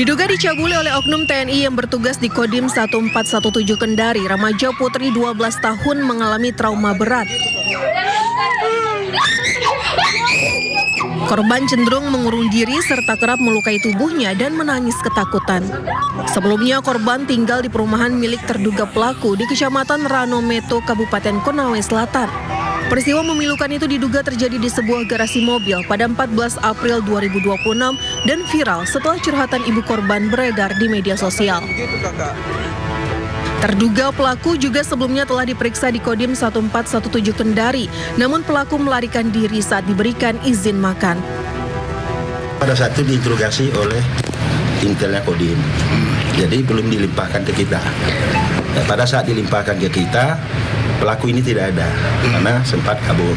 Diduga dicabuli oleh oknum TNI yang bertugas di Kodim 1417 Kendari, remaja putri 12 tahun mengalami trauma berat. Korban cenderung mengurung diri serta kerap melukai tubuhnya dan menangis ketakutan. Sebelumnya korban tinggal di perumahan milik terduga pelaku di Kecamatan Ranometo, Kabupaten Konawe Selatan. Peristiwa memilukan itu diduga terjadi di sebuah garasi mobil pada 14 April 2026 dan viral setelah curhatan ibu korban beredar di media sosial. Terduga pelaku juga sebelumnya telah diperiksa di Kodim 1417 Kendari, namun pelaku melarikan diri saat diberikan izin makan. Pada saat itu diinterogasi oleh intelnya Kodim, jadi belum dilimpahkan ke kita. Pada saat dilimpahkan ke kita, pelaku ini tidak ada karena sempat kabur.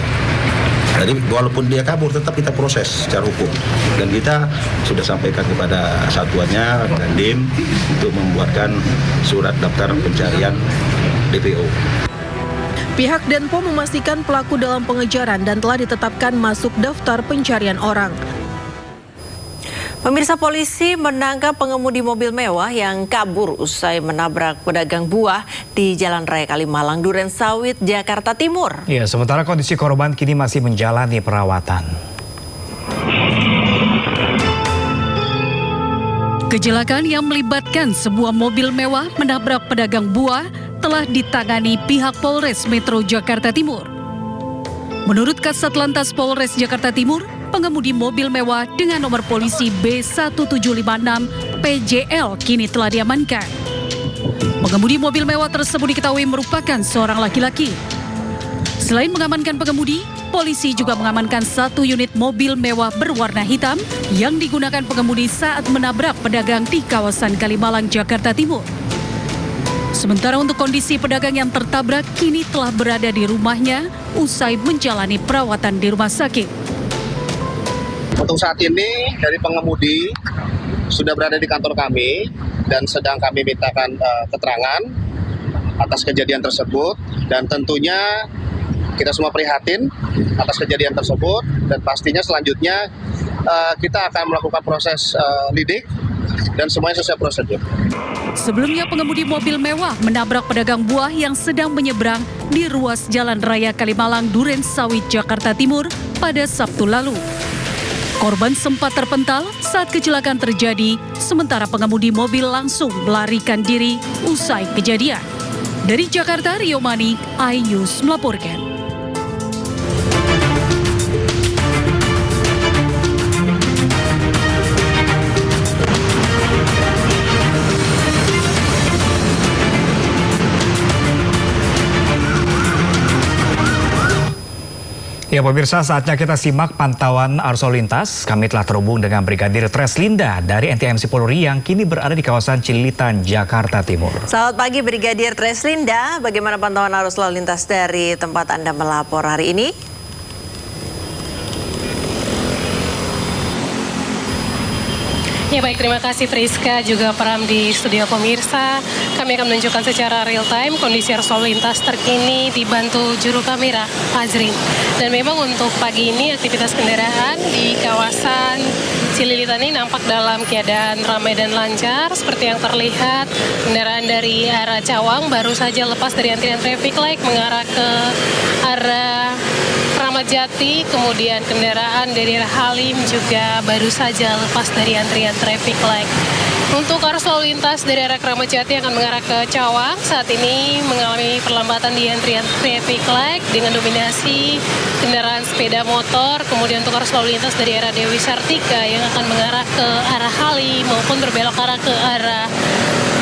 Jadi walaupun dia kabur tetap kita proses secara hukum dan kita sudah sampaikan kepada satuannya Dandim untuk membuatkan surat daftar pencarian DPO. Pihak Denpo memastikan pelaku dalam pengejaran dan telah ditetapkan masuk daftar pencarian orang. Pemirsa, polisi menangkap pengemudi mobil mewah yang kabur usai menabrak pedagang buah di Jalan Raya Kalimalang, Durensawit, Jakarta Timur. Ya, sementara kondisi korban kini masih menjalani perawatan. Kecelakaan yang melibatkan sebuah mobil mewah menabrak pedagang buah telah ditangani pihak Polres Metro Jakarta Timur. Menurut Kasat Lantas Polres Jakarta Timur, pengemudi mobil mewah dengan nomor polisi B1756 PJL kini telah diamankan. Pengemudi mobil mewah tersebut diketahui merupakan seorang laki-laki. Selain mengamankan pengemudi, polisi juga mengamankan satu unit mobil mewah berwarna hitam yang digunakan pengemudi saat menabrak pedagang di kawasan Kalimalang, Jakarta Timur. Sementara untuk kondisi pedagang yang tertabrak kini telah berada di rumahnya usai menjalani perawatan di rumah sakit. Untuk saat ini dari pengemudi sudah berada di kantor kami dan sedang kami mintakan keterangan atas kejadian tersebut, dan tentunya kita semua prihatin atas kejadian tersebut dan pastinya selanjutnya kita akan melakukan proses lidik dan semuanya sesuai prosedur. Sebelumnya pengemudi mobil mewah menabrak pedagang buah yang sedang menyeberang di ruas Jalan Raya Kalimalang, Durensawit, Jakarta Timur pada Sabtu lalu. Korban sempat terpental saat kecelakaan terjadi, sementara pengemudi mobil langsung melarikan diri usai kejadian. Dari Jakarta, Rio Mani, iNews melaporkan. Ya pemirsa, saatnya kita simak pantauan arus lalu lintas. Kami telah terhubung dengan Brigadir Treslinda dari NTMC Polri yang kini berada di kawasan Cililitan, Jakarta Timur. Selamat pagi Brigadir Treslinda, bagaimana pantauan arus lalu lintas dari tempat Anda melapor hari ini? Ya baik, terima kasih Friska, juga Pram di studio pemirsa. Kami akan menunjukkan secara real time kondisi arus lalu lintas terkini dibantu juru kamera Azrin. Dan memang untuk pagi ini aktivitas kendaraan di kawasan Cililitan ini nampak dalam keadaan ramai dan lancar. Seperti yang terlihat, kendaraan dari arah Cawang baru saja lepas dari antrian traffic light mengarah ke arah Kramat Jati, kemudian kendaraan dari arah Halim juga baru saja lepas dari antrian traffic light. Untuk arus lalu lintas dari arah Kramat Jati akan mengarah ke Cawang saat ini mengalami perlambatan di antrian traffic light dengan dominasi kendaraan sepeda motor. Kemudian untuk arus lalu lintas dari arah Dewi Sartika yang akan mengarah ke arah Halim maupun berbelok arah ke arah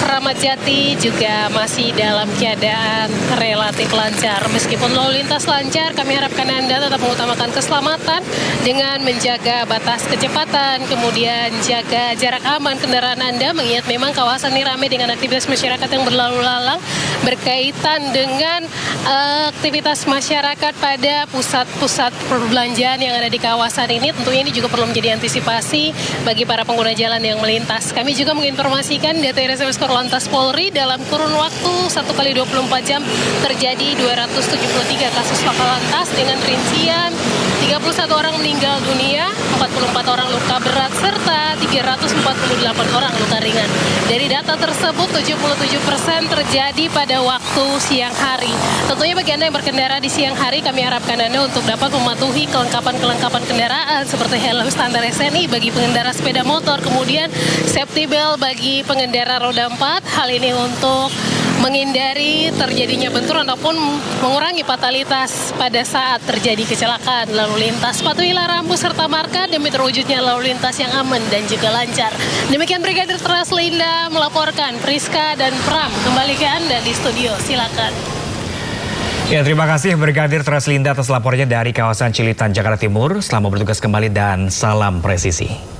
Kramat Jati juga masih dalam keadaan relatif lancar. Meskipun lalu lintas lancar, kami harapkan Anda tetap mengutamakan keselamatan dengan menjaga batas kecepatan, kemudian jaga jarak aman kendaraan Anda, mengingat memang kawasan ini ramai dengan aktivitas masyarakat yang berlalu lalang berkaitan dengan aktivitas masyarakat pada pusat-pusat perbelanjaan yang ada di kawasan ini. Tentunya ini juga perlu menjadi antisipasi bagi para pengguna jalan yang melintas. Kami juga menginformasikan data RSMS Korlantas Polri dalam kurun waktu 1x24 jam terjadi 273 kasus laka lantas dengan rincian 30 31 orang meninggal dunia, 44 orang luka berat, serta 348 orang luka ringan. Dari data tersebut, 77% terjadi pada waktu siang hari. Tentunya bagi Anda yang berkendara di siang hari, kami harapkan Anda untuk dapat mematuhi kelengkapan kendaraan seperti helm standar SNI bagi pengendara sepeda motor, kemudian safety belt bagi pengendara roda 4. Hal ini untuk menghindari terjadinya benturan ataupun mengurangi fatalitas pada saat terjadi kecelakaan lalu lintas. Patuhilah rambu serta marka demi terwujudnya lalu lintas yang aman dan juga lancar. Demikian Brigadir Treslinda melaporkan. Priska dan Pram, kembali ke Anda di studio, silakan. Ya, terima kasih Brigadir Treslinda atas laporannya dari kawasan Cilitan, Jakarta Timur. Selamat bertugas kembali dan salam presisi.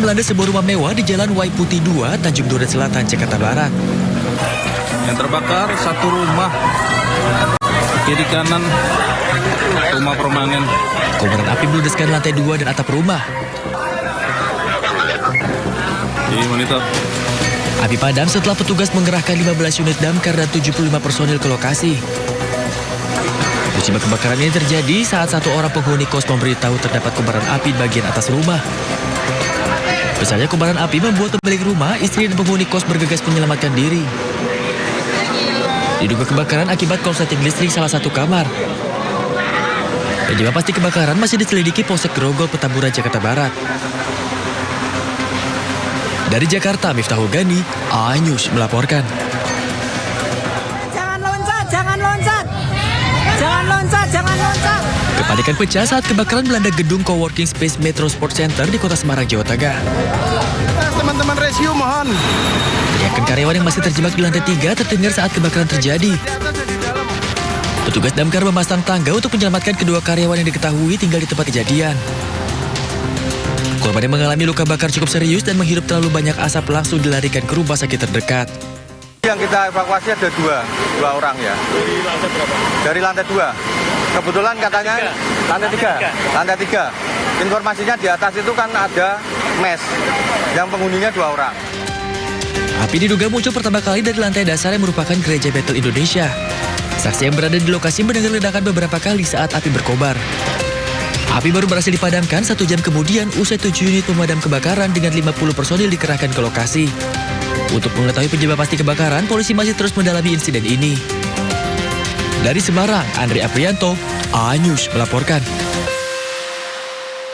Melanda sebuah rumah mewah di Jalan Waiputi 2, Tanjung Duren Selatan, Jakarta Barat. Yang terbakar satu rumah, kiri kanan rumah permanen. Kobaran api meludeskan lantai 2 dan atap rumah. Di monitor. Api padam setelah petugas mengerahkan 15 unit damkar dan 75 personil ke lokasi. Musibah kebakaran ini terjadi saat satu orang penghuni kos memberitahu terdapat kobaran api di bagian atas rumah. Besarnya kobaran api membuat pemilik rumah, istri dan penghuni kos bergegas menyelamatkan diri. Diduga kebakaran akibat korsleting listrik salah satu kamar. Penyebab pasti kebakaran masih diselidiki Polsek Grogol, Petamburan, Jakarta Barat. Dari Jakarta, Miftahul Gani, A-News melaporkan. Jangan loncat, jangan loncat. Jangan loncat, jangan loncat. Kepanikan pecah saat kebakaran melanda gedung coworking space Metro Sport Center di Kota Semarang, Jawa Tengah. Teman-teman rescue mohon. Teriakan karyawan yang masih terjebak di lantai 3 terdengar saat kebakaran terjadi. Petugas damkar memasang tangga untuk menyelamatkan kedua karyawan yang diketahui tinggal di tempat kejadian. Korban yang mengalami luka bakar cukup serius dan menghirup terlalu banyak asap langsung dilarikan ke rumah sakit terdekat. Yang kita evakuasi ada dua orang ya. Dari lantai 2. Kebetulan katanya lantai 3. Informasinya di atas itu kan ada mes yang penghuninya 2 orang. Api diduga muncul pertama kali dari lantai dasar yang merupakan Gereja Bethel Indonesia. Saksi yang berada di lokasi mendengar ledakan beberapa kali saat api berkobar. Api baru berhasil dipadamkan 1 jam kemudian usai 7 unit pemadam kebakaran dengan 50 personil dikerahkan ke lokasi. Untuk mengetahui penyebab pasti kebakaran, polisi masih terus mendalami insiden ini. Dari Semarang, Andri Aprianto, A-News melaporkan.